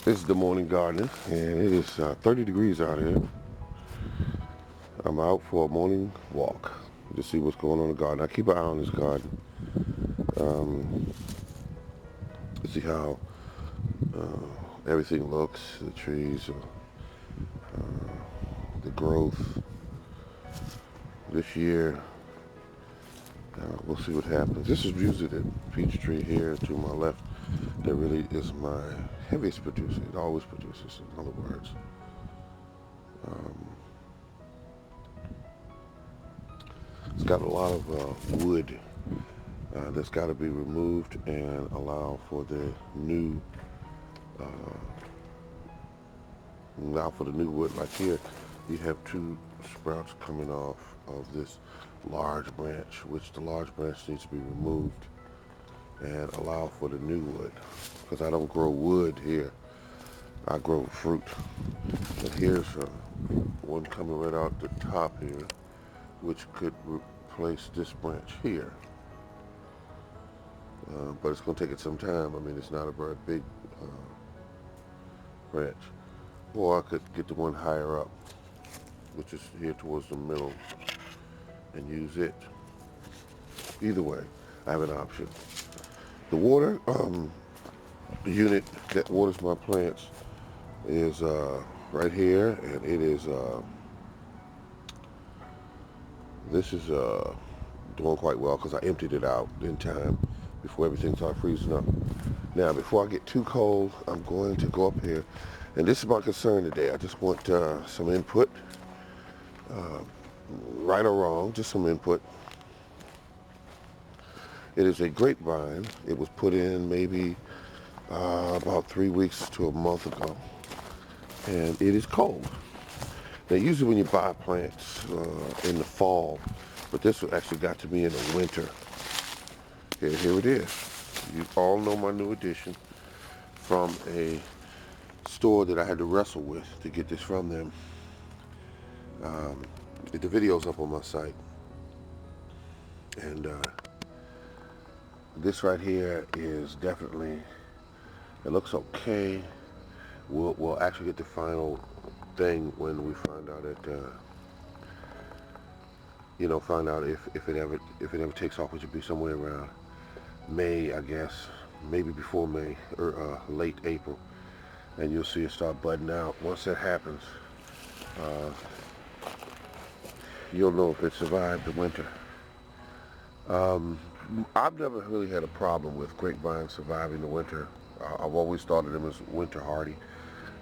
This is the morning gardening, and it is 30 degrees out here. I'm out for a morning walk to see what's going on in the garden. I keep an eye on this garden to see how everything looks, the trees, the growth. This year, we'll see what happens. This is usually the peach tree here to my left that really is my heaviest producer. It always produces, in other words. It's got a lot of wood that's got to be removed and allow for the new wood. Like here, you have two sprouts coming off of this large branch, which the large branch needs to be removed and allow for the new wood. Because I don't grow wood here, I grow fruit. And here's one coming right out the top here, which could replace this branch here. But it's going to take it some time. I mean, it's not a very big branch. Or I could get the one higher up, which is here towards the middle, and use it. Either way, I have an option. The water unit that waters my plants is right here, and it is, this is doing quite well because I emptied it out in time before everything started freezing up. Now, before I get too cold, I'm going to go up here, and this is my concern today. I just want some input, right or wrong, just some input. It is a grapevine. It was put in maybe about 3 weeks to a month ago, and it is cold. Now, usually when you buy plants in the fall, but this one actually got to me in the winter. Here it is. You all know my new addition from a store that I had to wrestle with to get this from them. The video's up on my site. And this right here is definitely, it looks okay. We'll actually get the final thing when we find out that, find out if it ever takes off, which would be somewhere around May, I guess, maybe before May or late April, and you'll see it start budding out. Once that happens, you'll know if it survived the winter. I've never really had a problem with grapevines surviving the winter. I've always thought of them as winter hardy.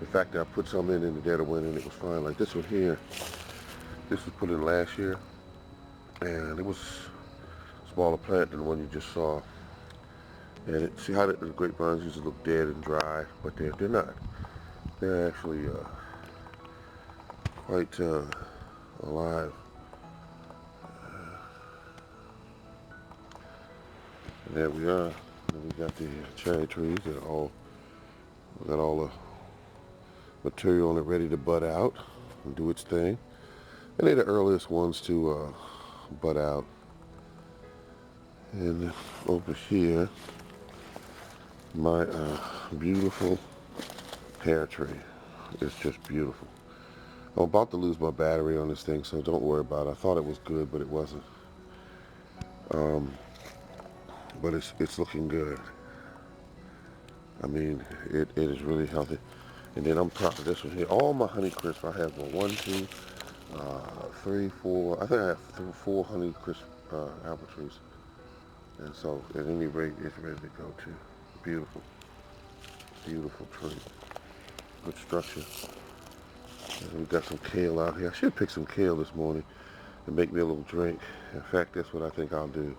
In fact, I put some in the dead of winter and it was fine. Like this one here, this was put in last year, and it was a smaller plant than the one you just saw. And see how the grapevines usually look dead and dry, but they're not. They're actually quite alive. And there we are. And we got the cherry trees that we got all the material on it ready to bud out and do its thing. And they're the earliest ones to bud out. And over here, my beautiful pear tree. It's just beautiful. I'm about to lose my battery on this thing, so don't worry about it. I thought it was good, but it wasn't. But it's looking good. I mean, it is really healthy. And then on top of this one here, all my honey crisp, I have 1, 2, 3, 4. I think I have 4 honey crisp apple trees. And so, at any rate, it's ready to go too. Beautiful, beautiful tree. Good structure. And we got some kale out here. I should pick some kale this morning and make me a little drink. In fact, that's what I think I'll do.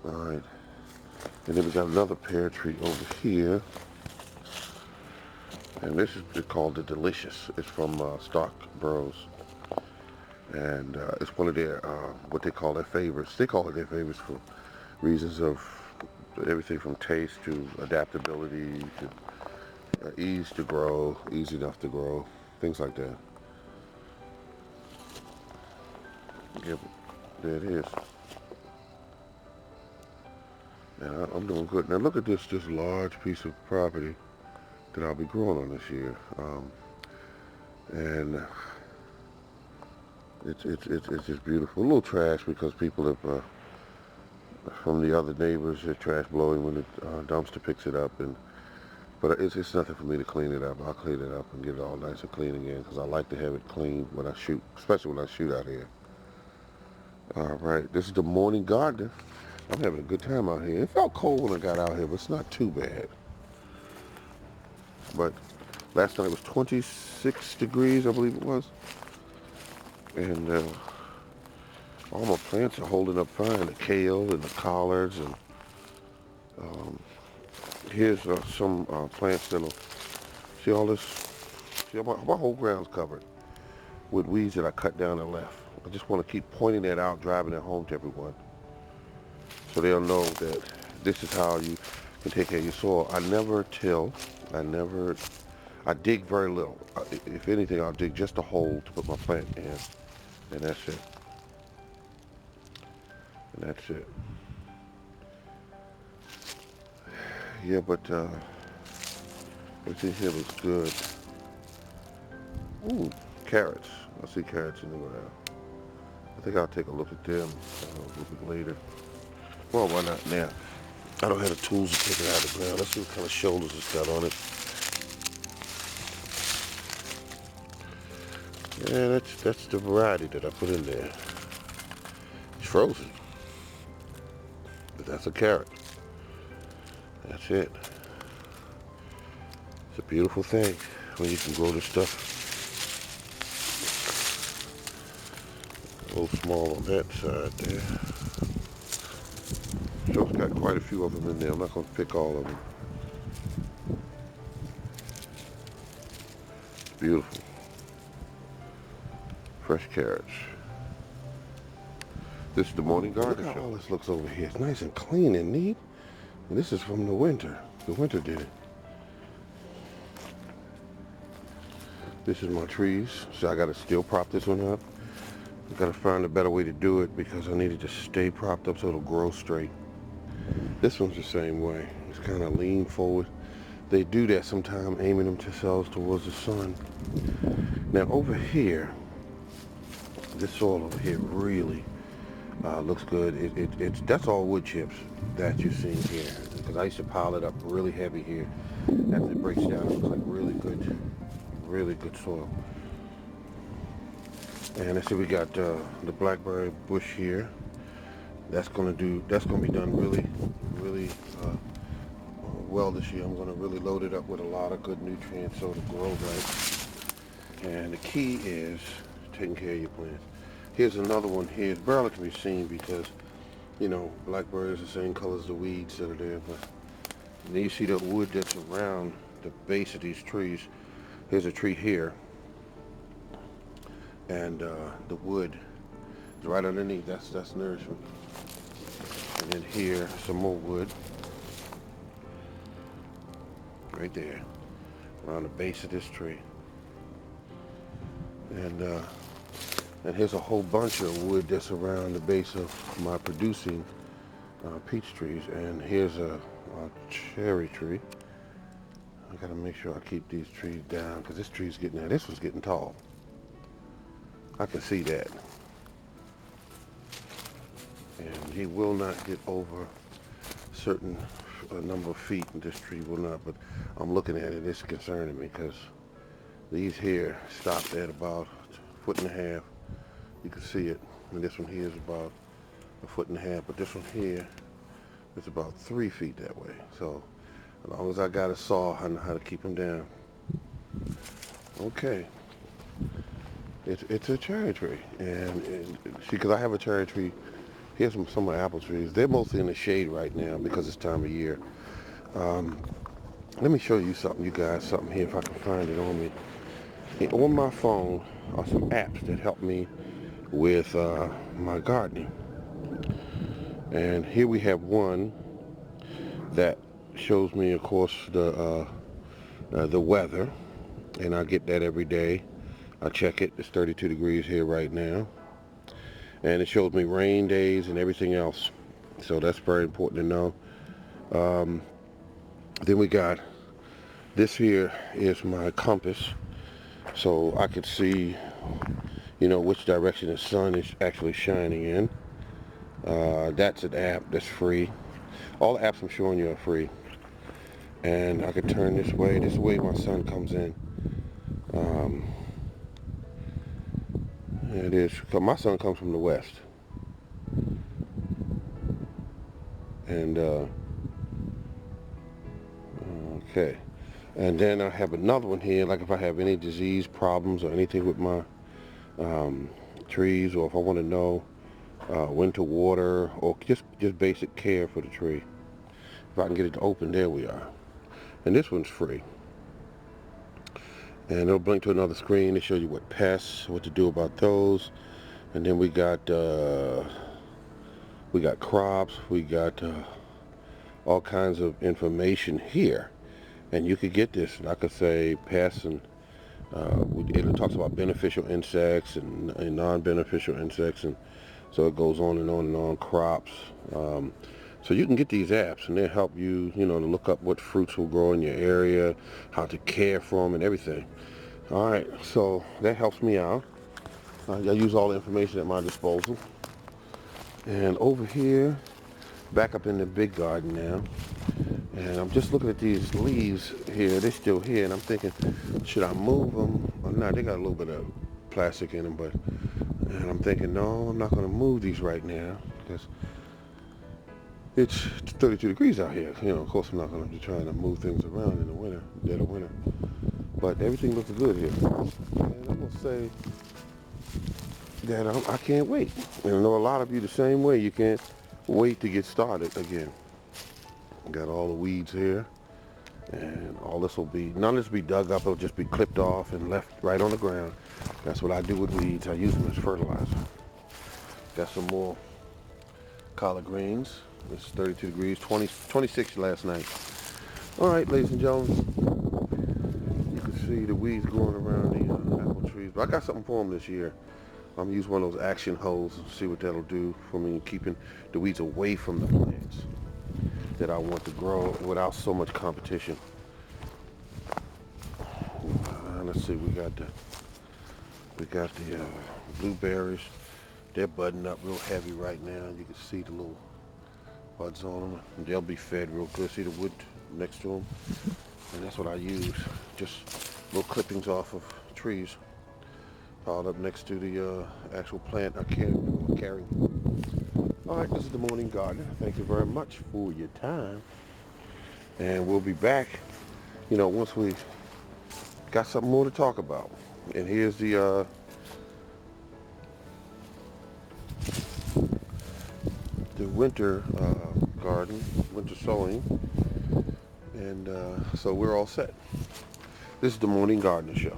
All right. And then we got another pear tree over here. And this is called the Delicious. It's from Stock Bros. And it's one of their, what they call their favorites. They call it their favorites for reasons of everything from taste to adaptability to ease to grow, easy enough to grow, things like that. Yep, there it is. And I'm doing good. Now look at this large piece of property that I'll be growing on this year. And it's just beautiful. A little trash because people have, from the other neighbors, there's trash blowing when the dumpster picks it up. But it's nothing for me to clean it up. I'll clean it up and get it all nice and clean again because I like to have it clean when I shoot, especially when I shoot out here. All right, this is the morning garden. I'm having a good time out here. It felt cold when I got out here, but it's not too bad. But last night was 26 degrees, I believe it was. And all my plants are holding up fine. The kale and the collards. And here's some plants that'll, see all this? See, my whole ground's covered with weeds that I cut down and left. I just want to keep pointing that out, driving it home to everyone, so they'll know that this is how you can take care of your soil. I never till. I dig very little. If anything, I'll dig just a hole to put my plant in, and that's it. And that's it. Yeah, but everything here looks good. Ooh, carrots. I see carrots in the ground. I think I'll take a look at them a little bit later. Well, why not now? I don't have the tools to take it out of the ground. Let's see what kind of shoulders it's got on it. Yeah, that's the variety that I put in there. It's frozen. But that's a carrot. That's it. It's a beautiful thing when you can grow this stuff. A little small on that side there. So it's got quite a few of them in there. I'm not going to pick all of them. It's beautiful. Fresh carrots. This is the morning garden. Look how all this looks over here. It's nice and clean and neat. And this is from the winter. The winter did it. This is my trees. So I got to still prop this one up. I got to find a better way to do it because I need it to stay propped up so it'll grow straight. This one's the same way. It's kind of lean forward. They do that sometimes, aiming themselves towards the sun. Now over here, this soil over here really looks good. That's all wood chips that you're seeing here. Because I used to pile it up really heavy here. After it breaks down, it looks like really good soil. And let's see, we got the blackberry bush here. That's gonna be done really well this year. I'm gonna really load it up with a lot of good nutrients so it'll grow right. And the key is taking care of your plants. Here's another one here. It barely can be seen because, you know, blackberries are the same color as the weeds that are there. But then you see the wood that's around the base of these trees. Here's a tree here. And the wood is right underneath. That's nourishment. And then here, some more wood. Right there. Around the base of this tree. And here's a whole bunch of wood that's around the base of my producing peach trees. And here's a cherry tree. I gotta make sure I keep these trees down because this tree's getting there. This one's getting tall. I can see that. And he will not get over certain number of feet, and this tree will not. But I'm looking at it, it's concerning me because these here stopped at about 1.5 feet. You can see it. And this one here is about 1.5 feet. But this one here is about 3 feet that way. So as long as I got a saw, I know how to keep them down. Okay. It's a cherry tree, and see, because I have a cherry tree. Here's some of my apple trees. They're mostly in the shade right now because it's time of year. Let me show you something, you guys, something here if I can find it on me. On my phone are some apps that help me with my gardening. And here we have one that shows me, of course, the weather, and I get that every day. I check it. It's 32 degrees here right now. And it shows me rain days and everything else. So that's very important to know. Then we got this here is my compass, so I could see, which direction the sun is actually shining in. That's an app that's free. All the apps I'm showing you are free. And I could turn this way. This way my sun comes in. It is, because my sun comes from the west. And, okay. And then I have another one here, like if I have any disease problems or anything with my trees, or if I want to know when to water, or just basic care for the tree. If I can get it to open, there we are. And this one's free. And it'll blink to another screen to show you what pests, what to do about those. And then we got crops, we got all kinds of information here. And you could get this, like I say, pests, and it talks about beneficial insects and non-beneficial insects, and so it goes on and on and on. Crops. So you can get these apps, and they'll help you, to look up what fruits will grow in your area, how to care for them, and everything. All right, so that helps me out. I use all the information at my disposal. And over here, back up in the big garden now, and I'm just looking at these leaves here. They're still here, and I'm thinking, should I move them or not? They got a little bit of plastic in them, and I'm thinking, no, I'm not going to move these right now, because it's 32 degrees out here. Of course I'm not going to be trying to move things around in the winter, dead of winter. But everything looks good here. And I'm going to say that I can't wait. And I know a lot of you the same way. You can't wait to get started again. Got all the weeds here. And all this will be, none of this will be dug up. It'll just be clipped off and left right on the ground. That's what I do with weeds. I use them as fertilizer. Got some more collard greens. It's 32 degrees, 26 last night. All right, ladies and gentlemen, you can see the weeds growing around the apple trees. But I got something for them this year. I'm gonna use one of those action hoes and see what that'll do for me in keeping the weeds away from the plants that I want to grow without so much competition. Let's see, we got the blueberries. They're budding up real heavy right now. You can see the little buds on them. And they'll be fed real good. See the wood next to them? And that's what I use. Just little clippings off of trees piled up next to the actual plant I carry. All right, this is the Morning Gardener. Thank you very much for your time. And we'll be back, once we got something more to talk about. And here's the winter garden, winter sowing, and so we're all set. This is the Morning Gardener Show.